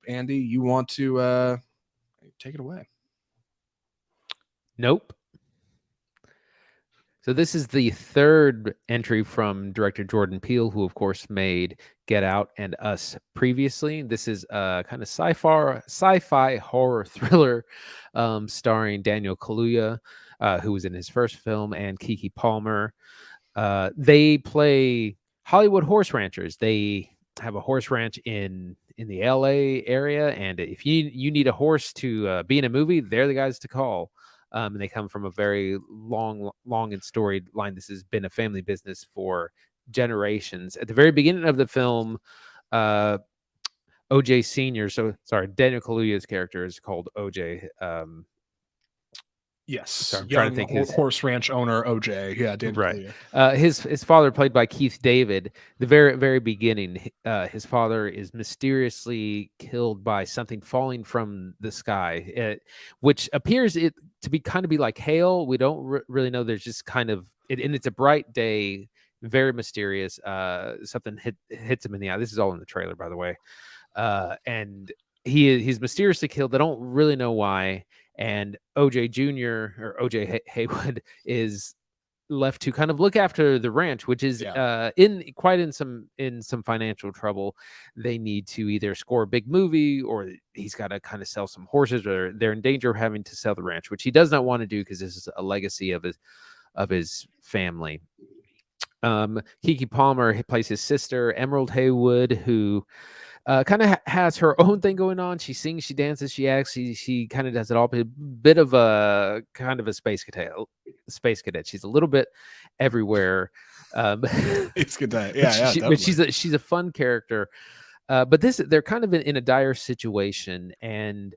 Andy, you want to take it away? Nope. So this is the third entry from director Jordan Peele, who of course made Get Out and Us previously. This is a kind of sci-fi horror thriller starring Daniel Kaluuya, who was in his first film, and Kiki Palmer. They play Hollywood horse ranchers. They have a horse ranch in the LA area, and if you need a horse to be in a movie, they're the guys to call. And they come from a very long and storied line. This has been a family business for generations. At the very beginning of the film, OJ Senior. So sorry, Daniel Kaluuya's character is called OJ. Yes, so I'm young trying to think horse ranch owner OJ. Yeah, Dan right. Kalia. His father, played by Keith David. The very beginning, his father is mysteriously killed by something falling from the sky, which appears to be like hail. We don't really know. There's just kind of and it's a bright day, very mysterious. Something hits him in the eye. This is all in the trailer, by the way. And he's mysteriously killed. They don't really know why. And OJ Jr. or OJ Haywood is left to kind of look after the ranch, which is in some financial trouble. They need to either score a big movie, or he's got to kind of sell some horses, or they're in danger of having to sell the ranch, which he does not want to do because this is a legacy of his family. Kiki Palmer plays his sister, Emerald Haywood, who kind of has her own thing going on. She sings, she dances, she acts. She kind of does it all. A bit of a kind of a space cadet. She's a little bit everywhere. It's good to, yeah. But she's a fun character. But they're kind of in a dire situation, and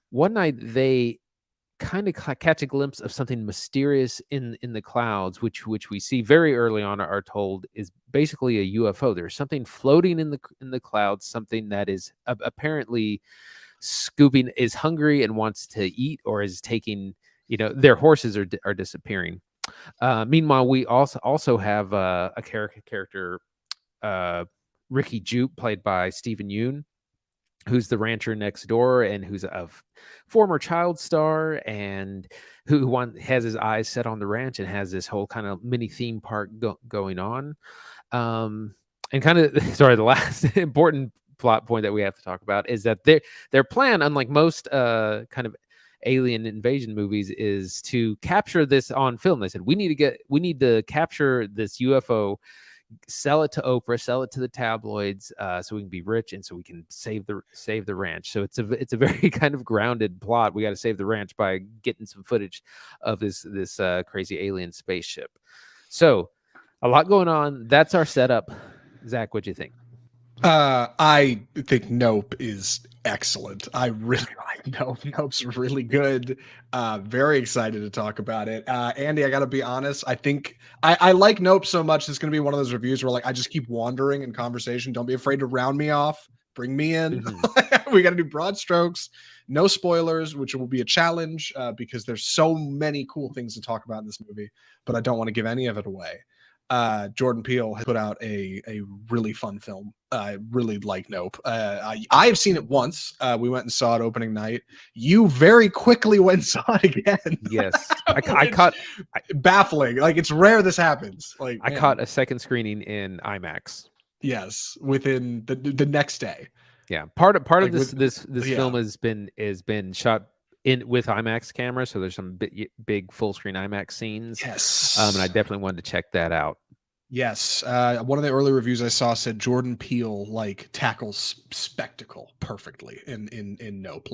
one night they kind of catch a glimpse of something mysterious in the clouds, which we see very early on, are told is basically a UFO. There's something floating in the clouds, something that is apparently is hungry and wants to eat, or is taking, their horses are disappearing. Meanwhile, we also have a character, Ricky Jupe, played by Stephen Yeun, who's the rancher next door, and who's a former child star, and who has his eyes set on the ranch and has this whole kind of mini theme park going on. And kind of, sorry, the last important plot point that we have to talk about is that their plan, unlike most kind of alien invasion movies, is to capture this on film. They said, we need to capture this UFO, sell it to Oprah, sell it to the tabloids, so we can be rich, and so we can save the ranch. So it's a very kind of grounded plot. We got to save the ranch by getting some footage of this crazy alien spaceship. So a lot going on. That's our setup. Zach, what'd you think? I think Nope is excellent. I really like Nope. Nope's really good. Very excited to talk about it. Andy, I gotta be honest. I think I like Nope so much. It's gonna be one of those reviews where I just keep wandering in conversation. Don't be afraid to round me off. Bring me in. Mm-hmm. We gotta do broad strokes, no spoilers, which will be a challenge because there's so many cool things to talk about in this movie, but I don't want to give any of it away. Jordan Peele has put out a really fun film. I really like Nope. I've seen it once. We went and saw it opening night. You very quickly went and saw it again. Yes. I caught baffling. It's rare this happens. I caught a second screening in IMAX. Yes, within the next day. Yeah. Part of this film has been shot with IMAX cameras, so there's some big full screen IMAX scenes. Yes, and I definitely wanted to check that out. Yes, one of the early reviews I saw said Jordan Peele tackles spectacle perfectly in Nope.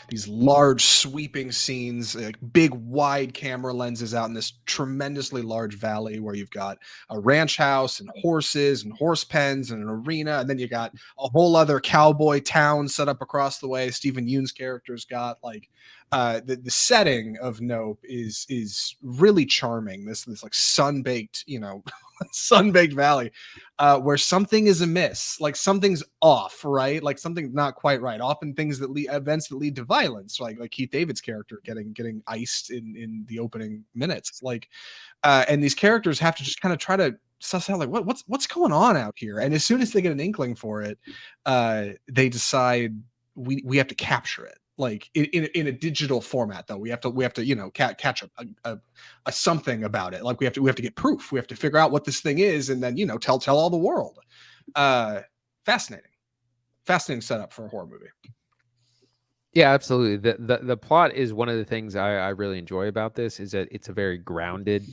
These large sweeping scenes, big wide camera lenses out in this tremendously large valley where you've got a ranch house and horses and horse pens and an arena, and then you got a whole other cowboy town set up across the way. Stephen Yeun's character's got the setting of Nope is really charming. This sun-baked, sun-baked valley where something is amiss, something's off, right? Something's not quite right. Often things that events that lead to violence, like Keith David's character getting iced in the opening minutes. And these characters have to just kind of try to suss out what's going on out here. And as soon as they get an inkling for it, they decide, we have to capture it, like in a digital format. Though we have to catch a something about it. Like we have to get proof. We have to figure out what this thing is, and then tell all the world. Uh, fascinating, fascinating setup for a horror movie. Yeah, absolutely. The plot is one of the things I really enjoy about this, is that it's a very grounded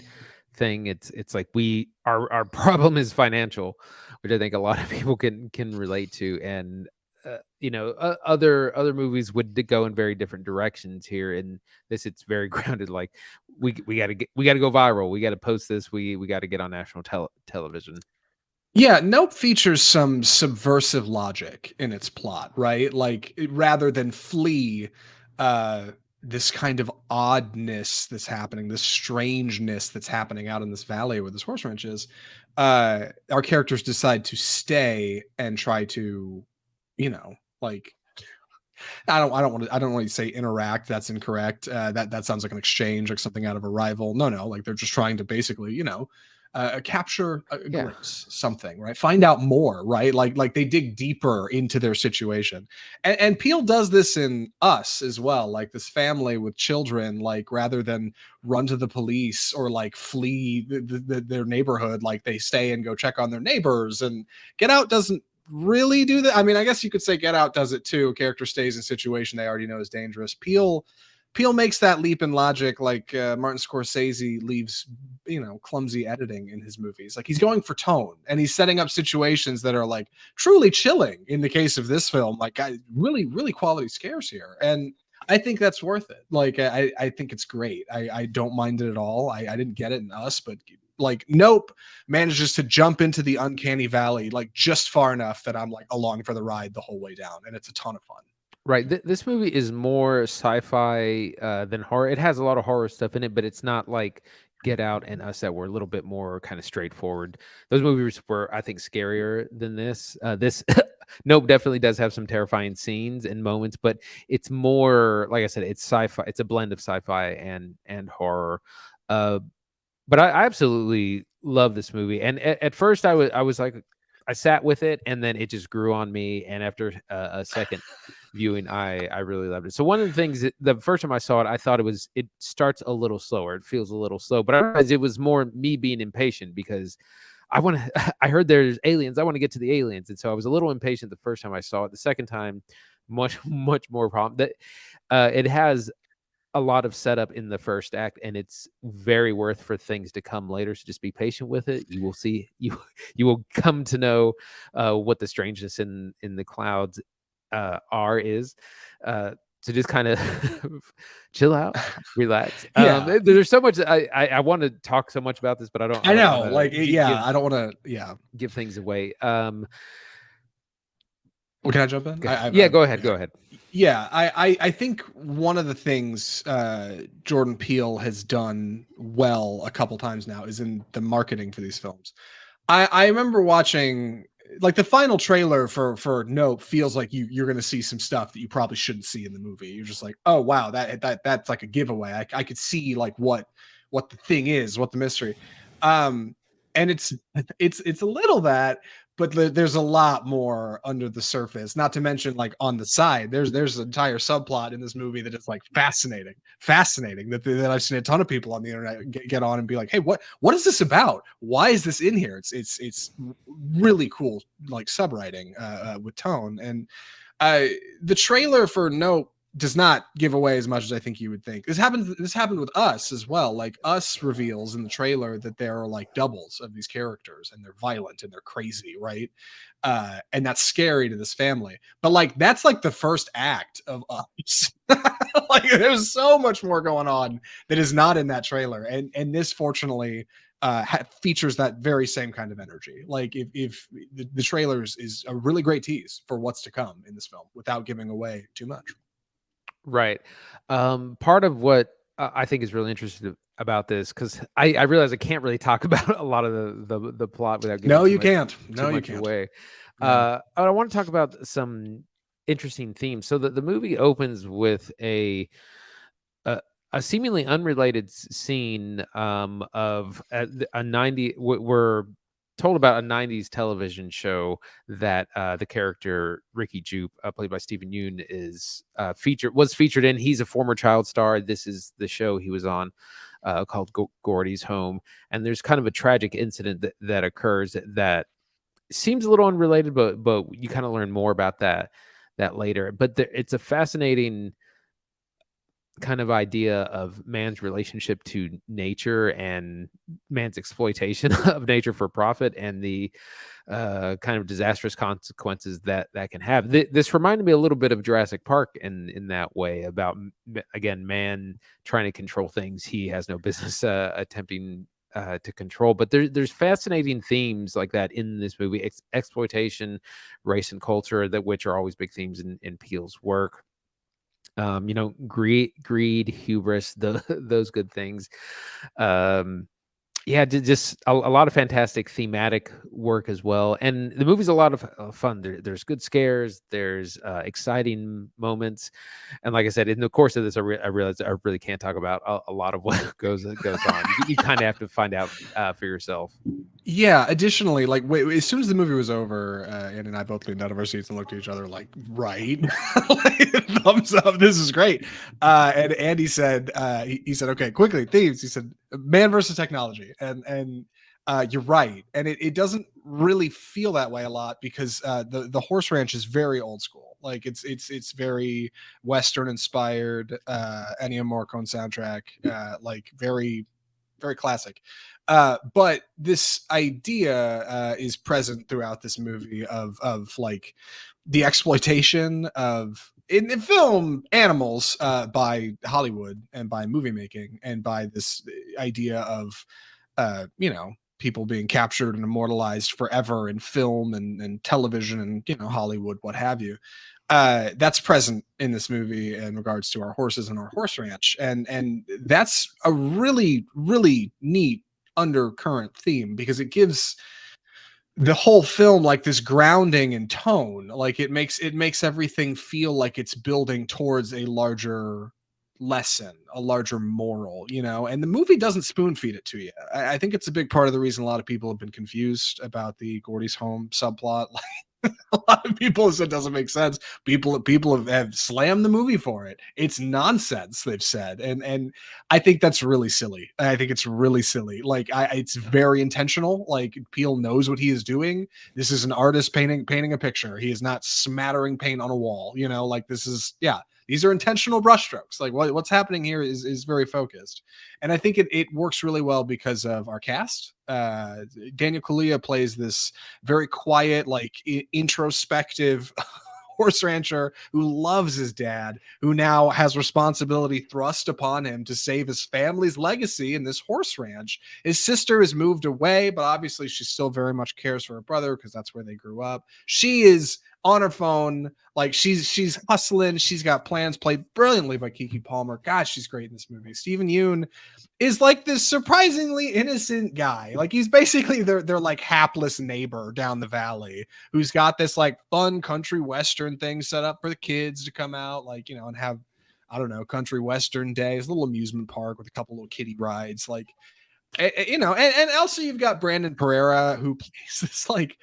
thing. It's like our problem is financial, which I think a lot of people can relate to. And other movies would go in very different directions here. In this, it's very grounded. Like we got to go viral. We got to post this. We got to get on national television. Yeah, Nope features some subversive logic in its plot, right? Like rather than flee uh this kind of oddness that's happening, this strangeness that's happening out in this valley where this horse ranch is, our characters decide to stay and try to, like I don't want to say interact. That's incorrect. That sounds like an exchange, like something out of Arrival. No, like they're just trying to basically, capture a Yeah. glimpse, something, right? Find out more, right? Like they dig deeper into their situation, and Peele does this in Us as well. Like this family with children, like rather than run to the police or like flee their neighborhood, like they stay and go check on their neighbors. And Get Out doesn't really do that. I mean, I guess you could say Get Out does it too. A character stays in a situation they already know is dangerous. Peele makes that leap in logic, like Martin Scorsese leaves, clumsy editing in his movies. Like he's going for tone, and he's setting up situations that are like truly chilling. In the case of this film, like really, really quality scares here, and I think that's worth it. Like I think it's great. I don't mind it at all. I didn't get it in Us, but like Nope manages to jump into the uncanny valley like just far enough that I'm like along for the ride the whole way down, and it's a ton of fun. Right. This movie is more sci-fi than horror. It has a lot of horror stuff in it, but it's not like Get Out and Us that were a little bit more kind of straightforward. Those movies were, I think, scarier than this. This Nope definitely does have some terrifying scenes and moments, but it's more, like I said, it's sci-fi. It's a blend of sci-fi and horror. Uh, but I absolutely love this movie. And at first, I was like, I sat with it, and then it just grew on me. And after a second viewing, I really loved it. So one of the things the first time I saw it, I thought it starts a little slower. It feels a little slow, but I realized it was more me being impatient because I want to. I heard there's aliens. I want to get to the aliens, and so I was a little impatient the first time I saw it. The second time, much more problem. That it has a lot of setup in the first act, and it's very worth for things to come later. So just be patient with it. You will see you will come to know what the strangeness in the clouds is. So just kind of chill out, relax. Yeah, There's so much I want to talk so much about this, but I don't. I know. Want Like, to I don't want to. Yeah. give things away. Well, can I jump in? Yeah, go ahead. Go ahead. Yeah, I think one of the things Jordan Peele has done well a couple times now is in the marketing for these films. I remember watching like the final trailer for Nope feels like you're going to see some stuff that you probably shouldn't see in the movie. You're just like, oh wow, that's like a giveaway. I could see like what the thing is, what the mystery. And it's a little that, but there's a lot more under the surface. Not to mention, like on the side, there's an entire subplot in this movie that is like fascinating. That I've seen a ton of people on the internet get on and be like, "Hey, what is this about? Why is this in here?" It's really cool, like subwriting with tone. And the trailer for Nope does not give away as much as I think you would think. This happened with Us as well. Like Us reveals in the trailer that there are like doubles of these characters, and they're violent and they're crazy, right? And that's scary to this family. But like that's like the first act of Us. Like there's so much more going on that is not in that trailer. And this fortunately features that very same kind of energy. Like if the trailers is a really great tease for what's to come in this film without giving away too much. Right. Part of what I think is really interesting about this, because I realize I can't really talk about a lot of the plot without giving No, too you much, can't. too No, you much can't. away. Yeah. I want to talk about some interesting themes. So the movie opens with a seemingly unrelated scene of a 90 where told about a 90s television show that the character Ricky Jupe, played by Stephen Yeun, was featured in. He's a former child star. This is the show he was on, called Gordy's Home. And there's kind of a tragic incident that occurs that seems a little unrelated, but you kind of learn more about that later. But it's a fascinating kind of idea of man's relationship to nature and man's exploitation of nature for profit, and the kind of disastrous consequences that can have. This reminded me a little bit of Jurassic Park in that way, about again, man trying to control things he has no business attempting to control. But there's fascinating themes like that in this movie: exploitation, race, and culture, which are always big themes in Peele's work. Greed, hubris, those good things. Yeah, just a lot of fantastic thematic work as well. And the movie's a lot of fun. There's good scares, there's exciting moments, and like I said, in the course of this, I realized I really can't talk about a lot of what goes on. You kind of have to find out for yourself. Yeah. Additionally, like as soon as the movie was over, Andy and I both leaned out of our seats and looked at each other like, right, like, thumbs up. This is great. And Andy said, he said, okay, quickly, thieves. He said, man versus technology, and you're right. And it doesn't really feel that way a lot because the horse ranch is very old school. Like it's very Western inspired, Ennio Morricone soundtrack, like very very classic. But this idea is present throughout this movie of like the exploitation of in film animals by Hollywood and by movie making and by this idea of people being captured and immortalized forever in film and television and Hollywood, what have you. That's present in this movie in regards to our horses and our horse ranch, and that's a really really neat undercurrent theme because it gives the whole film like this grounding and tone. Like it makes everything feel like it's building towards a larger lesson, a larger moral, and the movie doesn't spoon feed it to you. I think it's a big part of the reason a lot of people have been confused about the Gordy's home subplot. A lot of people have said it doesn't make sense. People have slammed the movie for it. It's nonsense, they've said, and I think that's really silly. I think it's really silly. Like it's very intentional. Like Peele knows what he is doing. This is an artist painting a picture. He is not smattering paint on a wall. Like this is These are intentional brushstrokes. Like what's happening here is very focused, and I think it works really well because of our cast. Daniel Kaluuya plays this very quiet, like introspective horse rancher who loves his dad, who now has responsibility thrust upon him to save his family's legacy in this horse ranch. His sister has moved away, but obviously she still very much cares for her brother because that's where they grew up. She is on her phone, like she's hustling. She's got plans, played brilliantly by Kiki Palmer. God, she's great in this movie. Stephen Yeun is like this surprisingly innocent guy. Like he's basically their like hapless neighbor down the valley who's got this like fun country western thing set up for the kids to come out, like, and have, I don't know, country western days, a little amusement park with a couple little kiddie rides, like, and also you've got Brandon Pereira who plays this like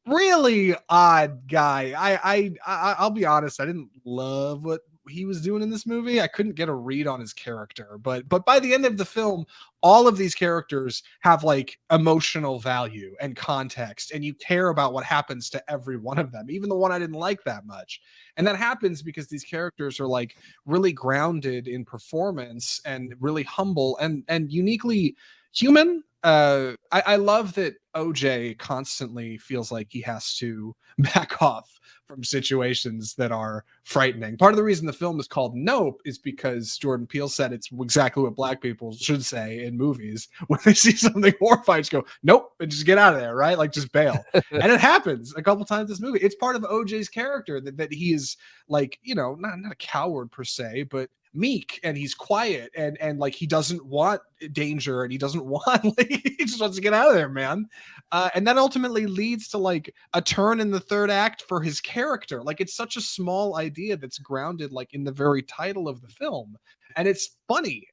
really odd guy. I'll be honest, I didn't love what he was doing in this movie. I couldn't get a read on his character, but by the end of the film, all of these characters have like emotional value and context, and you care about what happens to every one of them, even the one I didn't like that much. And that happens because these characters are like really grounded in performance and really humble and uniquely human. I love that OJ constantly feels like he has to back off from situations that are frightening. Part of the reason the film is called Nope is because Jordan Peele said it's exactly what black people should say in movies when they see something horrifying. Just go, nope, and just get out of there, right? Like just bail. And it happens a couple times in this movie. It's part of OJ's character that he is like, not a coward per se, but meek, and he's quiet, and like he doesn't want danger, and he doesn't want like he just wants to get out of there, man. And that ultimately leads to like a turn in the third act for his character. Like it's such a small idea that's grounded like in the very title of the film, and it's funny.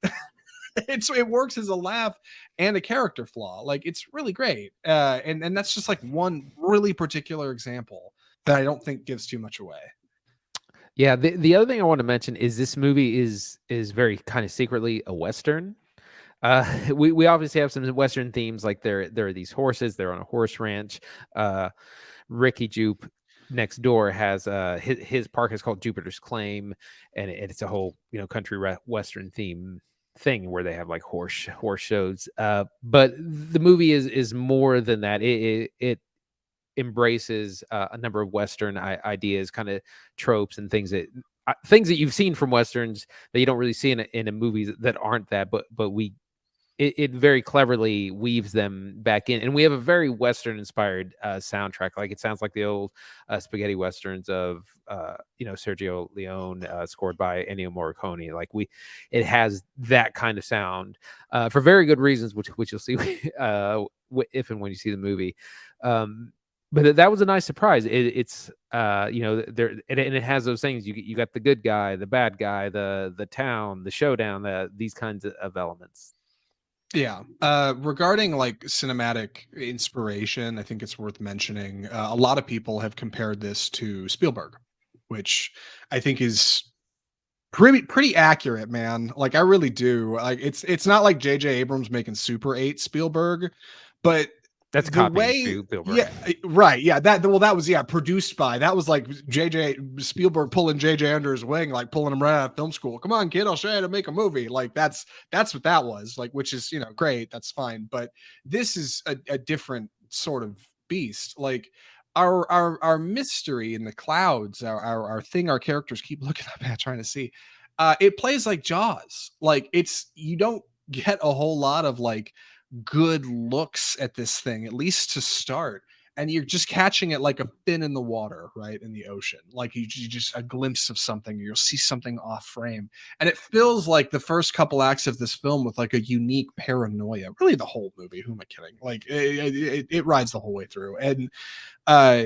it works as a laugh and a character flaw. Like it's really great. And that's just like one really particular example that I don't think gives too much away. Yeah, the other thing I want to mention is this movie is very kind of secretly a Western. We obviously have some Western themes, like there are these horses, they're on a horse ranch. Ricky Jupe next door has his park is called Jupiter's Claim, and it's a whole country Western theme thing where they have like horse shows. But the movie is more than that. It embraces a number of Western ideas, kind of tropes and things that you've seen from Westerns that you don't really see in a movie that aren't that, but it very cleverly weaves them back in, and we have a very Western inspired soundtrack. Like it sounds like the old spaghetti westerns of Sergio Leone, scored by Ennio Morricone. Like it has that kind of sound for very good reasons, which you'll see if and when you see the movie. But that was a nice surprise. It's there, and it has those things. You got the good guy, the bad guy, the town, the showdown, these kinds of elements. Yeah. Regarding like cinematic inspiration, I think it's worth mentioning. A lot of people have compared this to Spielberg, which I think is pretty accurate, man. Like I really do. Like it's not like J.J. Abrams making Super 8 Spielberg, but That's the copying way, Spielberg. right, yeah, that was produced by, that was like J.J. Spielberg pulling J.J. under his wing, like pulling him right out of film school. Come on, kid, I'll show you how to make a movie. Like that's what that was like, which is great, that's fine. But this is a different sort of beast. Like our mystery in the clouds, our thing, our characters keep looking up at, trying to see. It plays like Jaws. Like you don't get a whole lot of like good looks at this thing, at least to start. And you're just catching it like a fin in the water, right? In the ocean. Like you just a glimpse of something, you'll see something off frame. And it feels like the first couple acts of this film with like a unique paranoia. Really, the whole movie. Who am I kidding? Like it rides the whole way through. And uh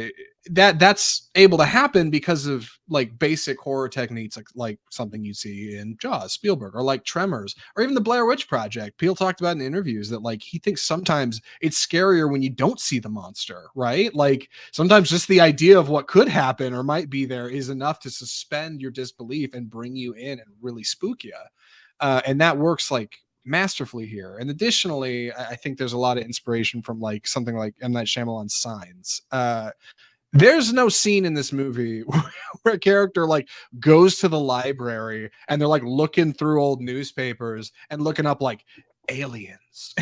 that's able to happen because of like basic horror techniques, like something you see in Jaws, Spielberg, or like Tremors, or even the Blair Witch Project. Peele talked about in interviews that like he thinks sometimes it's scarier when you don't see the monster, right? Like sometimes just the idea of what could happen or might be there is enough to suspend your disbelief and bring you in and really spook you. And that works like masterfully here. And additionally, I think there's a lot of inspiration from like something like M. Night Shyamalan's Signs. There's no scene in this movie where a character like goes to the library and they're like looking through old newspapers and looking up like aliens,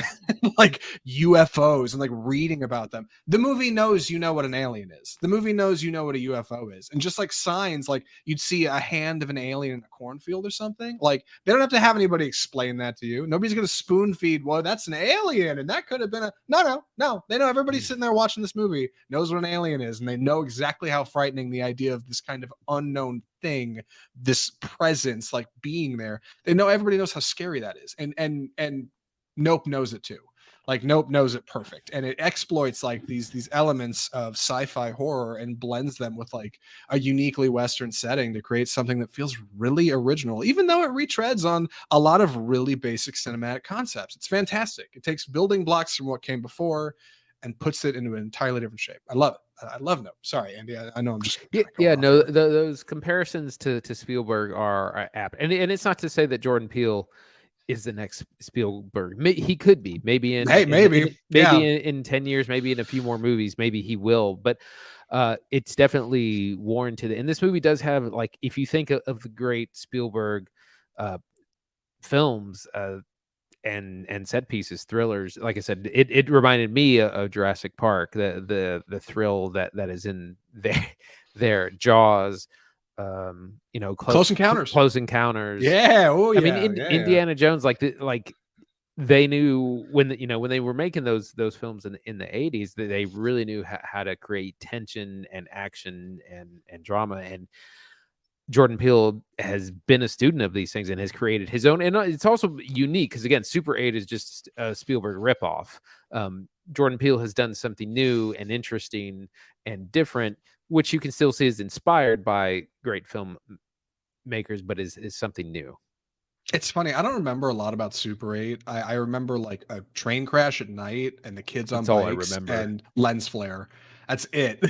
like UFOs, and like reading about them. The movie knows what an alien is. The movie knows what a UFO is. And just like Signs, like you'd see a hand of an alien in a cornfield or something. Like they don't have to have anybody explain that to you. Nobody's gonna spoon feed, well, that's an alien, and that could have been a no. They know, everybody sitting there watching this movie knows what an alien is, and they know exactly how frightening the idea of this kind of unknown thing, this presence, like being there. They know, everybody knows how scary that is. And Nope knows it too. Like Nope knows it perfect, and it exploits like these elements of sci-fi horror and blends them with like a uniquely Western setting to create something that feels really original, even though it retreads on a lot of really basic cinematic concepts. It's fantastic. It takes building blocks from what came before and puts it into an entirely different shape. I love it. I love Nope. Sorry, Andy. I know I'm just Yeah. No, those comparisons to Spielberg are apt, and it's not to say that Jordan Peele is the next Spielberg. He could be, maybe in 10 years, maybe in a few more movies, maybe he will. But it's definitely warranted. And this movie does have, like, if you think of the great Spielberg films and set pieces, thrillers, like I said, it reminded me of Jurassic Park, the thrill that is in there, Jaws, Close Encounters. Close Encounters. Yeah. Oh yeah. I mean, Indiana Jones, like they knew when when they were making those films in the 80s, that they really knew how to create tension and action and drama. And Jordan Peele has been a student of these things and has created his own. And it's also unique because, again, Super 8 is just a Spielberg ripoff. Jordan Peele has done something new and interesting and different, which you can still see is inspired by great film makers, but is something new. It's funny. I don't remember a lot about Super 8. I remember like a train crash at night and the kids on That's all I bikes remember. and lens flare. That's it.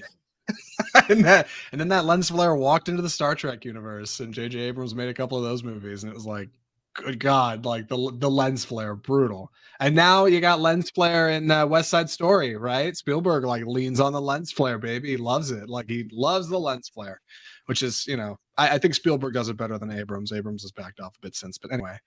And then that lens flare walked into the Star Trek universe, and J.J. Abrams made a couple of those movies, and it was like, good God, like the lens flare, brutal. And now you got lens flare in West Side Story, right? Spielberg like leans on the lens flare, baby. He loves it. Like he loves the lens flare, which is, I think Spielberg does it better than Abrams. Abrams has backed off a bit since, but anyway.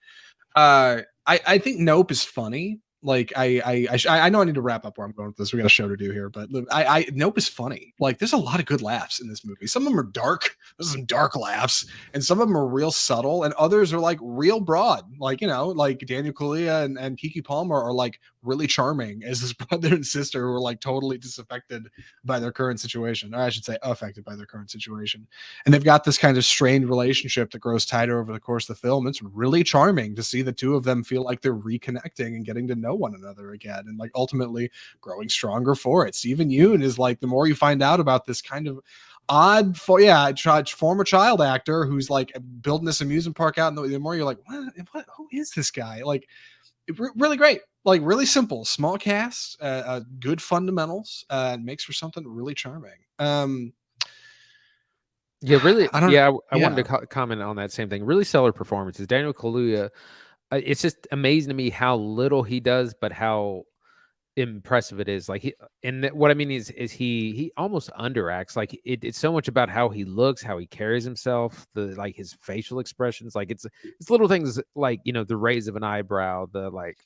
I think Nope is funny. Like I know I need to wrap up where I'm going with this. We got a show to do here, but I Nope is funny. Like there's a lot of good laughs in this movie. Some of them are dark. There's some dark laughs, and some of them are real subtle, and others are like real broad. Like like Daniel Kaluuya and Kiki Palmer are like really charming as this brother and sister who are like totally disaffected by their current situation, or I should say affected by their current situation. And they've got this kind of strained relationship that grows tighter over the course of the film. It's really charming to see the two of them feel like they're reconnecting and getting to know one another again, and like ultimately growing stronger for it. Stephen Yeun is like, the more you find out about this kind of odd former child actor who's like building this amusement park out, and the more you're like, what who is this guy? Like really great, like really simple, small cast, good fundamentals, and makes for something really charming. Yeah, really. I don't. Yeah, I wanted Yeah. to comment on that same thing. Really stellar performances. Daniel Kaluuya. It's just amazing to me how little he does, but how impressive it is. Like what I mean is he almost underacts. Like it's so much about how he looks, how he carries himself, the like his facial expressions. Like it's little things like the raise of an eyebrow, the like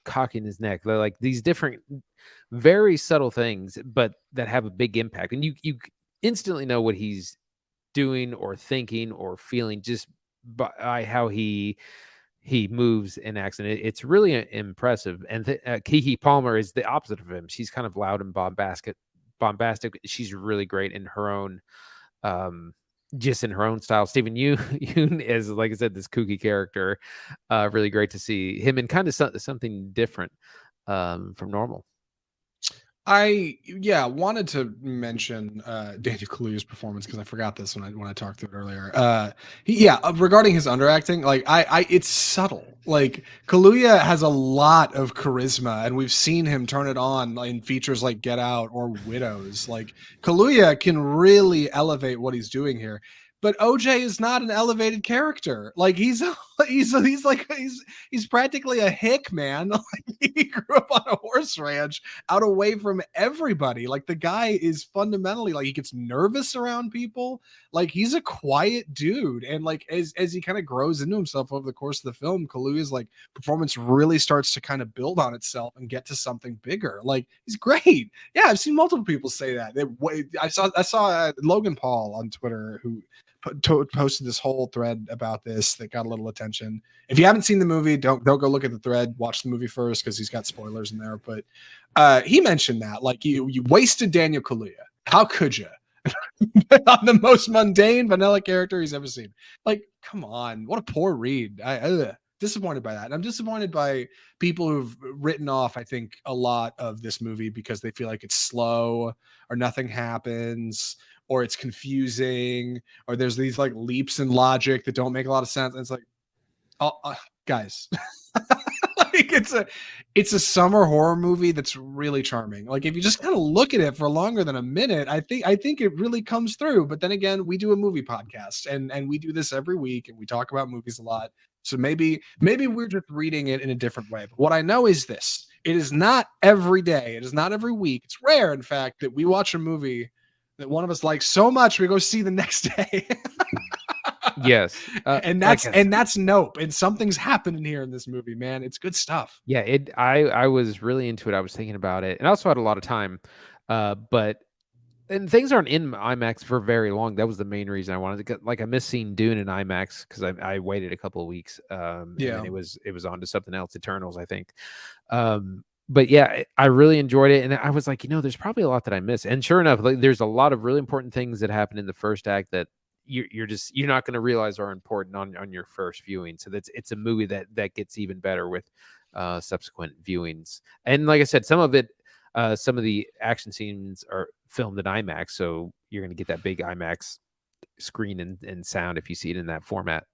cocking his neck, like these different, very subtle things, but that have a big impact, and you instantly know what he's doing or thinking or feeling just by how he moves and acts, and it's really impressive. And Kiki Palmer is the opposite of him. She's kind of loud and bombastic. She's really great in her own, just in her own style. Stephen Yeun is, like I said, this kooky character. Really great to see him in kind of something different from normal. I wanted to mention Daniel Kaluuya's performance because I forgot this when I talked through it earlier. Regarding his underacting, like it's subtle. Like Kaluuya has a lot of charisma, and we've seen him turn it on in features like Get Out or Widows. Like Kaluuya can really elevate what he's doing here. But OJ is not an elevated character. Like he's practically a hick, man. Like, he grew up on a horse ranch out away from everybody. Like the guy is fundamentally like, he gets nervous around people. Like he's a quiet dude, and like as he kind of grows into himself over the course of the film, Kaluuya's like performance really starts to kind of build on itself and get to something bigger. Like he's great. Yeah, I've seen multiple people say that. I saw Logan Paul on Twitter who posted this whole thread about this that got a little attention. If you haven't seen the movie, don't go look at the thread. Watch the movie first because he's got spoilers in there. But he mentioned that like you wasted Daniel Kaluuya. How could you? On the most mundane vanilla character he's ever seen. Like, come on, what a poor read. Disappointed by that. And I'm disappointed by people who've written off, I think, a lot of this movie because they feel like it's slow or nothing happens or it's confusing or there's these like leaps in logic that don't make a lot of sense. And it's like, guys, like it's a summer horror movie that's really charming. Like if you just kind of look at it for longer than a minute, I think it really comes through. But then again, we do a movie podcast and we do this every week and we talk about movies a lot. So maybe we're just reading it in a different way. But what I know is this: it is not every day, it is not every week. It's rare, in fact, that we watch a movie that one of us likes so much we go see the next day. Yes, and that's Nope. And something's happening here in this movie, man. It's good stuff. Yeah, I was really into it. I was thinking about it, and I also had a lot of time. But and things aren't in IMAX for very long. That was the main reason I wanted to get. Like I missed seeing Dune in IMAX because I waited a couple of weeks. And then it was on to something else, Eternals, I think. But yeah, I really enjoyed it, and I was like, there's probably a lot that I missed. And sure enough, like there's a lot of really important things that happen in the first act that you're not going to realize are important on your first viewing. So it's a movie that gets even better with subsequent viewings. And like I said, some of the action scenes are filmed in IMAX, so you're going to get that big IMAX screen and sound if you see it in that format.